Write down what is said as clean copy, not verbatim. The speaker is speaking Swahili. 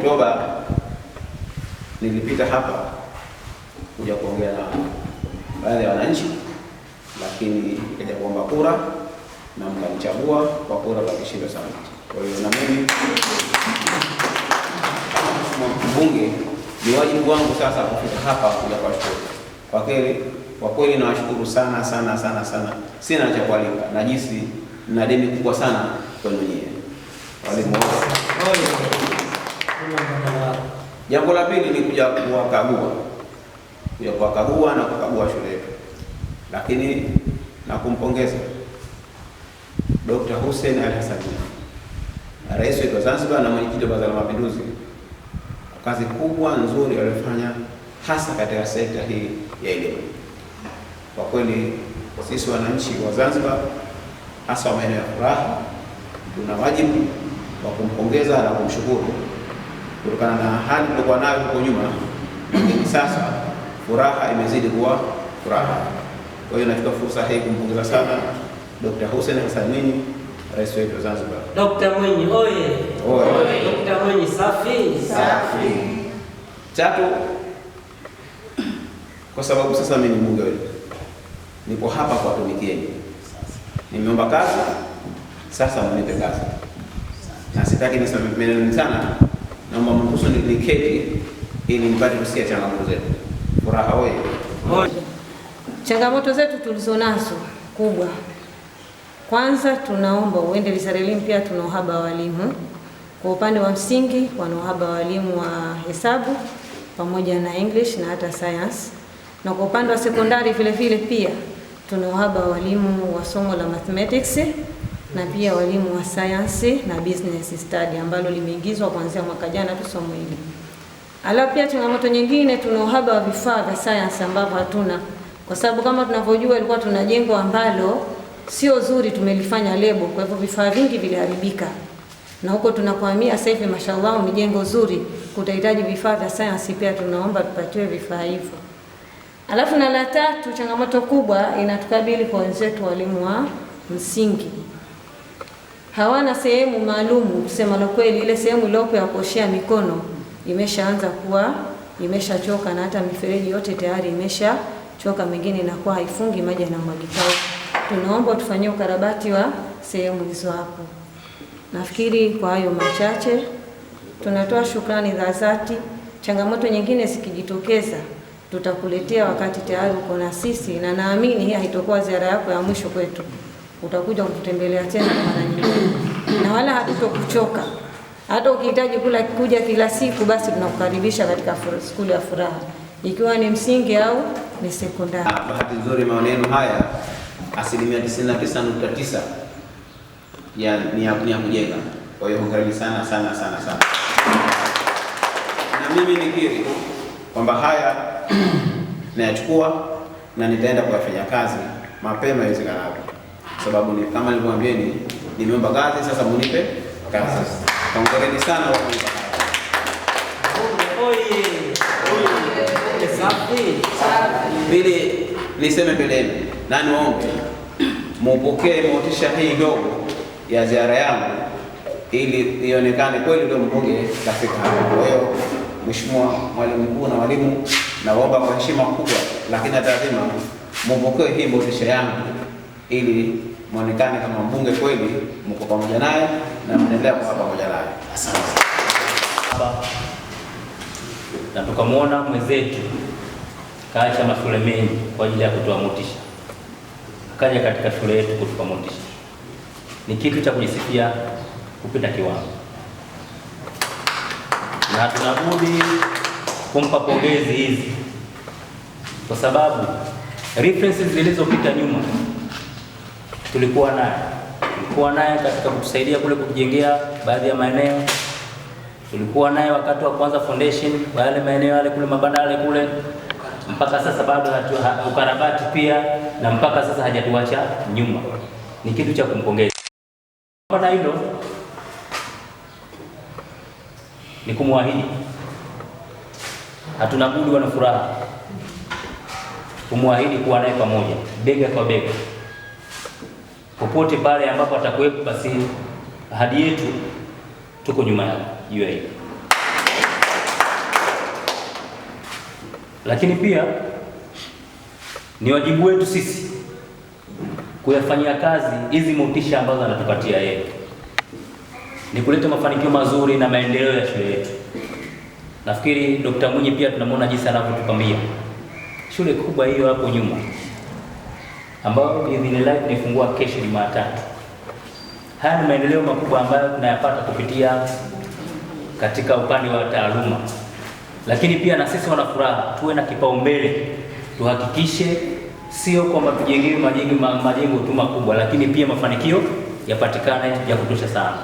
Oktoba nilipita hapa kuja kuongea na baadhi ya wananchi, lakini nikaja kuomba kura na mkanichagua kwa kura za kishindo sana. Kwa hiyo na mimi mbunge, ni wajibu wangu sasa kufika hapa kuja kuwashukuru. Kwa kweli nawashukuru sana sana sana sana. Sina cha kuwalipa, najisi na deni kubwa sana kwenu nyinyi walimu wote. Jambo la pili ni kuja kuwakagua na kukagua shule yetu, lakini na kumpongeza Dr. Hussein Ali Hassan, Rais wetu wa Zanzibar na mwenyekiti wa Baraza la Mapinduzi, kwa kazi kubwa nzuri aliyofanya hasa katika sekta hii ya elimu. Kwa kweli sisi wananchi wa Zanzibar, hasa wa maeneo ya Furaha, tuna wajibu wa kumpongeza na kumshukuru kutokana na hali tulikuwa nayo huko nyuma, lakini sasa Furaha imezidi kuwa furaha. Kwa hiyo nachukua fursa hii kumpongeza sana Dr. Hussein Hassan Mwinyi, Rais wetu wa Zanzibar. Dr. Mwinyi oye! Oye! Dr. Mwinyi safi! Safi! Tatu, kwa sababu sasa mimi ni mbunge wenu, nipo hapa kuwatumikieni. Nimeomba kazi, sasa mnipe kazi. Na sitaki niseme sana, naomba mruhusu niketi ili nipate kusikia changamoto zetu. Furaha oye! Changamoto zetu tulizonazo kubwa, kwanza tunaomba uendeleza elimu. Pia tuna uhaba wa walimu. Kwa upande wa msingi wana uhaba wa walimu wa hesabu pamoja na English na hata science, na kwa upande wa sekondari vile vile pia tuna uhaba wa walimu wa somo la mathematics na pia walimu wa science na business study ambalo limeingizwa kuanzia mwaka jana tu somo hili. Alafu pia changamoto nyingine, tuna uhaba wa vifaa vya science ambavyo hatuna, kwa sababu kama tunavyojua ilikuwa tuna jengo ambalo sio zuri, tumelifanya lebo, kwa hivyo vifaa vingi viliharibika. Na huko tunapohamia sasa hivi mashallah ni jengo zuri, kutahitaji vifaa vya science, pia tunaomba tupatiwe vifaa hivyo. Alafu na la tatu, changamoto kubwa inatukabili kwa wenzetu walimu wa msingi. Hawana sehemu maalum, kusema la kweli ile sehemu iliyopo ya kuoshea mikono imeshaanza kuwa imeshachoka, na hata mifereji yote tayari imeshachoka, mingine inakuwa haifungi maji na mwagikao. Tunaomba tufanyie ukarabati wa sehemu hizo hapo. Nafikiri kwa hayo machache tunatoa shukrani za dhati. Changamoto nyingine zikijitokeza tutakuletea wakati tayari uko na sisi, na naamini hii haitakuwa ziara yako ya mwisho kwetu. Utakuja kututembelea tena mara nyingine, na wala hatutokuchoka. Hata ukihitaji kuja kila siku, basi tunakukaribisha katika skuli ya Furaha, ikiwa ni msingi au ni sekondari. Bahati nzuri maneno haya 99.9 ni ya kujenga. Kwa hiyo hongereni sana sana sana sana. Na mimi nikiri kwamba haya nayachukua na nitaenda kuyafanya kazi mapema iwezekanavyo, sababu ni kama nilivyowaambieni, nimeomba kazi, sasa munipe kazi. Hongereni sana kwa kunipa kazi. Oye! Oye! Safi! Pili, niseme mbeleni na niombe mupokee motisha hii ndogo ya ziara yangu ili ionekane kweli ndio mbunge kafika hapa. Kwa hiyo Mheshimiwa Mwalimu Mkuu na walimu, naomba kwa heshima kubwa lakini lazima mupokee hii motisha yangu ili muonekane kama mbunge kweli mko pamoja naye na mnaendelea kuwa pamoja naye. Asante. Na tukamwona mwenzetu kaacha mashule mengi kwa ajili ya kutoa motisha, akaja katika shule yetu kutupa motisha. Ni kitu cha kujisifia kupita kiwango, na tunabudi kumpa pongezi hizi kwa sababu references zilizopita nyuma tulikuwa naye katika kutusaidia kule kujengea baadhi ya maeneo. Tulikuwa naye wakati wa kwanza foundation wale maeneo yale kule mabandale kule, mpaka sasa bado ukarabati pia, na mpaka sasa hajatuacha nyuma. Ni kitu cha kumpongeza. Na hilo ni kumwahidi, hatuna budi wana Furaha kumwahidi kuwa naye pamoja bega kwa bega popote pale ambapo atakuwepo. Basi ahadi yetu tuko nyuma yake juu ya hilo. lakini pia ni wajibu wetu sisi kuyafanyia kazi hizi motisha ambazo anatupatia yeye, ni kuleta mafanikio mazuri na maendeleo ya shule yetu. Nafikiri Dr. Mwinyi pia tunamwona jinsi anavyotupambia shule kubwa hiyo hapo nyuma, ambayo biidhnillah tunafungua kesho Jumatatu. Haya ni maendeleo makubwa ambayo tunayapata kupitia katika upande wa taaluma, lakini pia na sisi wana furaha tuwe na kipaumbele, tuhakikishe sio kwamba tujengewe majengo tu makubwa, lakini pia mafanikio yapatikane ya kutosha sana.